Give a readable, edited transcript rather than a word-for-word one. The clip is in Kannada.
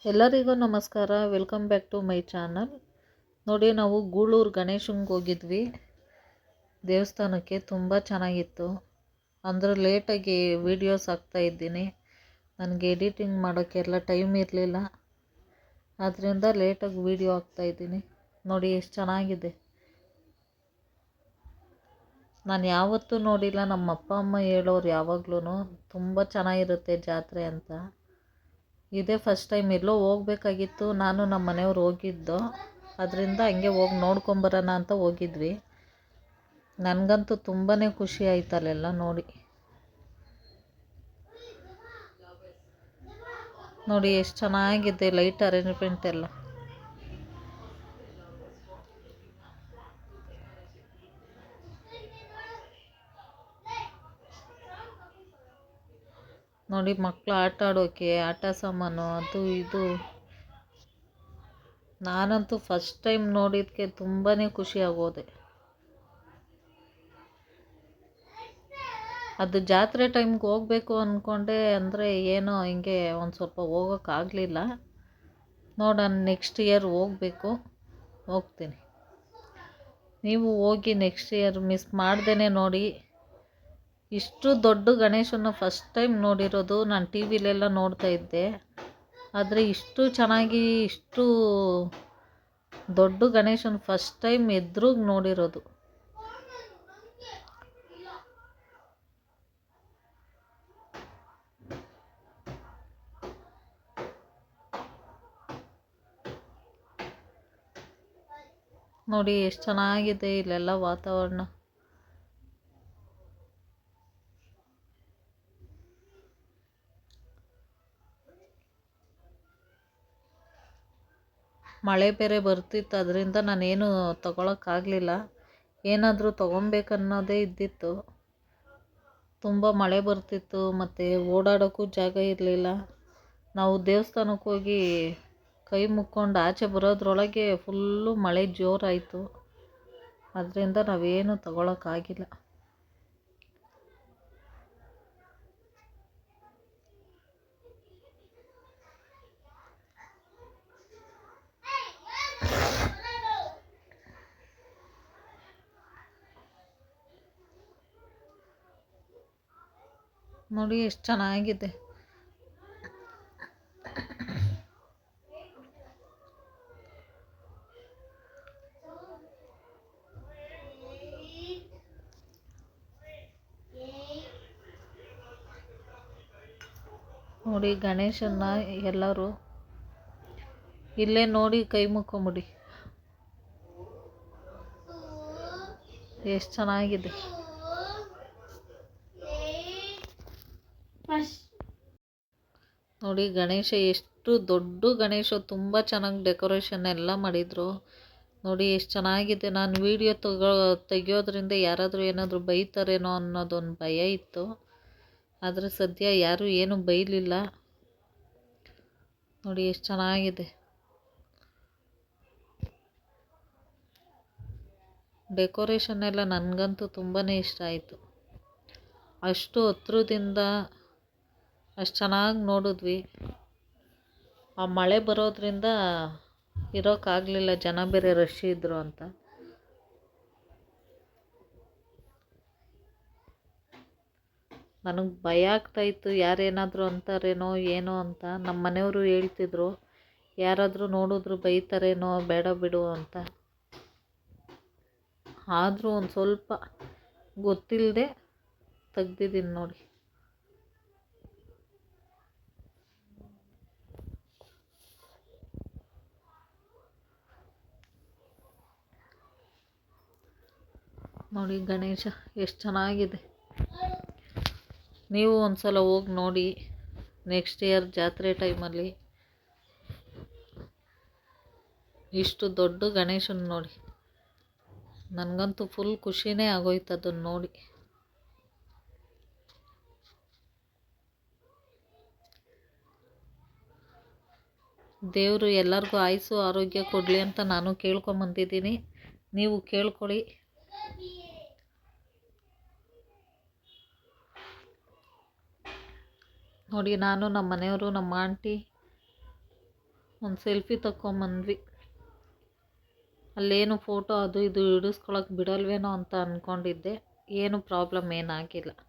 ಎಲ್ಲರಿಗೂ ನಮಸ್ಕಾರ. Welcome back to my channel. ನೋಡಿ, ನಾವು ಗೂಳೂರು ಗಣೇಶಂಗೆ ಹೋಗಿದ್ವಿ ದೇವಸ್ಥಾನಕ್ಕೆ. ತುಂಬ ಚೆನ್ನಾಗಿತ್ತು. ಅಂದರೆ ಲೇಟಾಗಿ ವೀಡಿಯೋಸ್ ಹಾಕ್ತಾಯಿದ್ದೀನಿ. ನನಗೆ ಎಡಿಟಿಂಗ್ ಮಾಡೋಕ್ಕೆಲ್ಲ ಟೈಮ್ ಇರಲಿಲ್ಲ, ಆದ್ದರಿಂದ ಲೇಟಾಗಿ ವೀಡಿಯೋ ಹಾಕ್ತಾಯಿದ್ದೀನಿ. ನೋಡಿ ಎಷ್ಟು ಚೆನ್ನಾಗಿದೆ. ನಾನು ಯಾವತ್ತೂ ನೋಡಿಲ್ಲ. ನಮ್ಮ ಅಪ್ಪ ಅಮ್ಮ ಹೇಳೋರು ಯಾವಾಗ್ಲೂ ತುಂಬ ಚೆನ್ನಾಗಿರುತ್ತೆ ಜಾತ್ರೆ ಅಂತ. ಇದೇ ಫಸ್ಟ್ ಟೈಮ್. ಎಲ್ಲೋ ಹೋಗ್ಬೇಕಾಗಿತ್ತು, ನಾನು ನಮ್ಮ ಮನೆಯವ್ರು ಹೋಗಿದ್ದು, ಅದರಿಂದ ಹಂಗೆ ಹೋಗಿ ನೋಡ್ಕೊಂಬರೋಣ ಅಂತ ಹೋಗಿದ್ವಿ. ನನಗಂತೂ ತುಂಬಾ ಖುಷಿ ಆಯ್ತಲ್ಲೆಲ್ಲ ನೋಡಿ. ನೋಡಿ ಎಷ್ಟು ಚೆನ್ನಾಗಿದೆ ಲೈಟ್ ಅರೇಂಜ್ಮೆಂಟ್ ಎಲ್ಲ. ನೋಡಿ, ಮಕ್ಕಳು ಆಟ ಆಡೋಕ್ಕೆ ಆಟ ಸಾಮಾನು ಅದು ಇದು. ನಾನಂತೂ ಫಸ್ಟ್ ಟೈಮ್ ನೋಡಿದ್ದಕ್ಕೆ ತುಂಬಾ ಖುಷಿ ಆಗೋದೆ. ಅದು ಜಾತ್ರೆ ಟೈಮ್ಗೆ ಹೋಗಬೇಕು ಅಂದ್ಕೊಂಡೆ, ಅಂದರೆ ಏನೋ ಹಿಂಗೆ ಒಂದು ಸ್ವಲ್ಪ ಹೋಗೋಕ್ಕಾಗಲಿಲ್ಲ. ನೋಡೋಣ, ನೆಕ್ಸ್ಟ್ ಇಯರ್ ಹೋಗ್ತೀನಿ. ನೀವು ಹೋಗಿ ನೆಕ್ಸ್ಟ್ ಇಯರ್ ಮಿಸ್ ಮಾಡ್ದೇ ನೋಡಿ. ಇಷ್ಟು ದೊಡ್ಡ ಗಣೇಶನ ಫಸ್ಟ್ ಟೈಮ್ ನೋಡಿರೋದು. ನಾನು ಟಿ ವಿಲೆಲ್ಲ ನೋಡ್ತಾ ಇದ್ದೆ, ಆದರೆ ಇಷ್ಟು ಚೆನ್ನಾಗಿ ಇಷ್ಟು ದೊಡ್ಡ ಗಣೇಶನ ಫಸ್ಟ್ ಟೈಮ್ ಎದುರಿಗೆ ನೋಡಿರೋದು. ನೋಡಿ ಎಷ್ಟು ಚೆನ್ನಾಗಿದೆ ಇಲ್ಲೆಲ್ಲ ವಾತಾವರಣ. ಮಳೆ ಬೇರೆ ಬರ್ತಿತ್ತು, ಅದರಿಂದ ನಾನೇನು ತಗೊಳಕ್ಕಾಗಲಿಲ್ಲ. ಏನಾದರೂ ತೊಗೊಬೇಕನ್ನೋದೇ ಇದ್ದಿತ್ತು. ತುಂಬ ಮಳೆ ಬರ್ತಿತ್ತು, ಮತ್ತು ಓಡಾಡೋಕ್ಕೂ ಜಾಗ ಇರಲಿಲ್ಲ. ನಾವು ದೇವಸ್ಥಾನಕ್ಕೆ ಹೋಗಿ ಕೈ ಮುಕ್ಕೊಂಡು ಆಚೆ ಬರೋದ್ರೊಳಗೆ ಫುಲ್ಲು ಮಳೆ ಜೋರಾಯಿತು. ಅದರಿಂದ ನಾವೇನು ತಗೊಳಕ್ಕಾಗಿಲ್ಲ. ನೋಡಿ ಎಷ್ಟು ಚೆನ್ನಾಗಿದೆ. ನೋಡಿ ಗಣೇಶನ್ನ ಎಲ್ಲರೂ ಇಲ್ಲೇ ನೋಡಿ ಕೈ ಮುಕ್ಕೊಂಬಿಡಿ. ಎಷ್ಟು ಚೆನ್ನಾಗಿದೆ. ನೋಡಿ ಗಣೇಶ ಎಷ್ಟು ದೊಡ್ಡ ಗಣೇಶ, ತುಂಬ ಚೆನ್ನಾಗಿ ಡೆಕೋರೇಷನ್ ಎಲ್ಲ ಮಾಡಿದರು. ನೋಡಿ ಎಷ್ಟು ಚೆನ್ನಾಗಿದೆ. ನಾನು ವೀಡಿಯೋ ತೆಗಿಯೋದ್ರಿಂದ ಯಾರಾದರೂ ಏನಾದರೂ ಬೈತಾರೇನೋ ಅನ್ನೋದೊಂದು ಭಯ ಇತ್ತು, ಆದರೆ ಸದ್ಯ ಯಾರೂ ಏನೂ ಬೈಲಿಲ್ಲ. ನೋಡಿ ಎಷ್ಟು ಚೆನ್ನಾಗಿದೆ. ಡೆಕೋರೇಷನ್ ಎಲ್ಲ ನನಗಂತೂ ತುಂಬಾ ಇಷ್ಟ ಆಯಿತು. ಅಷ್ಟು ಹತ್ರದಿಂದ ಅಷ್ಟು ಚೆನ್ನಾಗಿ ನೋಡಿದ್ವಿ. ಆ ಮಳೆ ಬರೋದ್ರಿಂದ ಇರೋಕ್ಕಾಗಲಿಲ್ಲ, ಜನ ಬೇರೆ ರಶ್ ಇದ್ದರು ಅಂತ. ನನಗೆ ಭಯ ಆಗ್ತಾಯಿತ್ತು, ಯಾರೇನಾದರೂ ಅಂತಾರೇನೋ ಏನೋ ಅಂತ. ನಮ್ಮ ಮನೆಯವರು ಹೇಳ್ತಿದ್ರು, ಯಾರಾದರೂ ನೋಡಿದ್ರು ಬೈತಾರೇನೋ, ಬೇಡ ಬಿಡು ಅಂತ. ಆದರೂ ಒಂದು ಸ್ವಲ್ಪ ಗೊತ್ತಿಲ್ಲದೆ ತೆಗ್ದಿದ್ದೀನಿ ನೋಡಿ. ನೋಡಿ ಗಣೇಶ ಎಷ್ಟು ಚೆನ್ನಾಗಿದೆ. ನೀವು ಒಂದು ಸಲ ಹೋಗಿ ನೋಡಿ ನೆಕ್ಸ್ಟ್ ಇಯರ್ ಜಾತ್ರೆ ಟೈಮಲ್ಲಿ. ಇಷ್ಟು ದೊಡ್ಡ ಗಣೇಶನ ನೋಡಿ, ನನಗಂತೂ ಫುಲ್ ಖುಷಿನೇ ಆಗೋಯ್ತು ಅದನ್ನು ನೋಡಿ. ದೇವರು ಎಲ್ಲರಿಗೂ ಆಯುಸ್ಸು ಆರೋಗ್ಯ ಕೊಡಲಿ ಅಂತ ನಾನು ಕೇಳ್ಕೊಂಬಂದಿದ್ದೀನಿ. ನೀವು ಕೇಳ್ಕೊಳ್ಳಿ. ನೋಡಿ, ನಾನು ನಮ್ಮ ಮನೆಯವರು, ನಮ್ಮ ಆಂಟಿ ಒಂದು ಸೆಲ್ಫಿ ತಕ್ಕೊಂಬಂದ್ವಿ. ಅಲ್ಲೇನು ಫೋಟೋ ಅದು ಇದು ಹಿಡಿಸ್ಕೊಳಕ್ಕೆ ಬಿಡಲ್ವೇನೋ ಅಂತ ಅಂದ್ಕೊಂಡಿದ್ದೆ. ಏನು ಪ್ರಾಬ್ಲಮ್ ಏನಾಗಿಲ್ಲ.